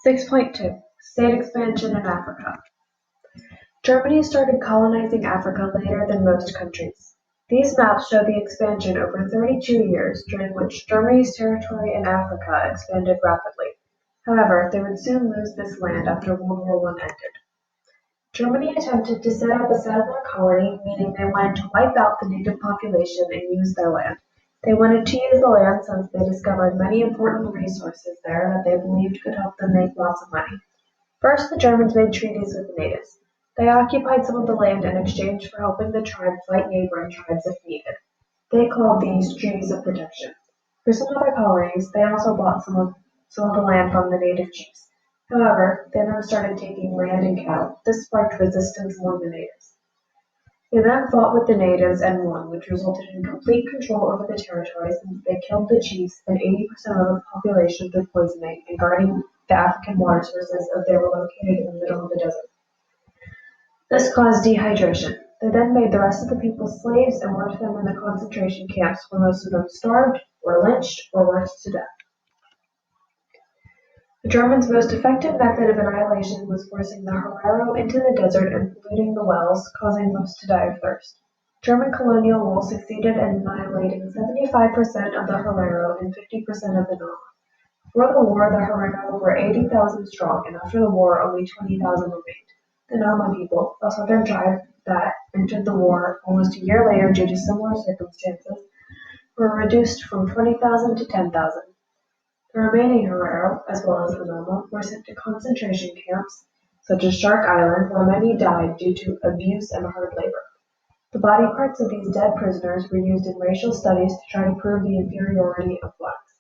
6.2 State expansion in Africa. Germany started colonizing Africa later than most countries. These maps show the expansion over 32 years, during which Germany's territory in Africa expanded rapidly. However, they would soon lose this land after World War I ended. Germany attempted to set up a settler colony, meaning they wanted to wipe out the native population and use their land. They wanted to use the land since they discovered many important resources there that they believed could help them make lots of money. First, the Germans made treaties with the natives. They occupied some of the land in exchange for helping the tribe fight neighboring tribes if needed. They called these treaties of protection. For some other colonies, they also bought some of the land from the native chiefs. However, they then started taking land and cattle. This sparked resistance among the natives. They then fought with the natives and won, which resulted in complete control over the territory since they killed the chiefs and 80% of the population through poisoning and guarding the African water sources as they were located in the middle of the desert. This caused dehydration. They then made the rest of the people slaves and worked them in the concentration camps where most of them starved, were lynched, or worked to death. The Germans' most effective method of annihilation was forcing the Herero into the desert and polluting the wells, causing most to die of thirst. German colonial rule succeeded in annihilating 75% of the Herero and 50% of the Nama. Before the war, the Herero were 80,000 strong, and after the war, only 20,000 remained. The Nama people, a southern tribe that entered the war almost a year later due to similar circumstances, were reduced from 20,000 to 10,000. The remaining Herero, as well as the Nama, were sent to concentration camps, such as Shark Island, where many died due to abuse and hard labor. The body parts of these dead prisoners were used in racial studies to try to prove the inferiority of blacks.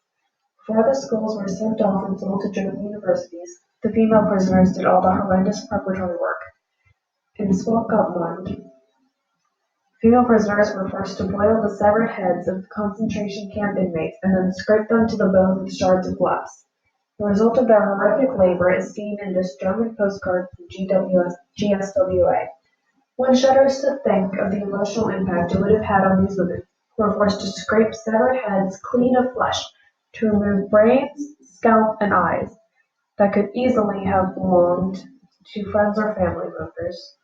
Before the skulls were sent off and sold to German universities, the female prisoners did all the horrendous preparatory work. In Swakopmund, female prisoners were forced to boil the severed heads of the concentration camp inmates and then scrape them to the bone with shards of glass. The result of their horrific labor is seen in this German postcard from GSWA. One shudders to think of the emotional impact it would have had on these women, who were forced to scrape severed heads clean of flesh, to remove brains, scalp, and eyes that could easily have belonged to friends or family members.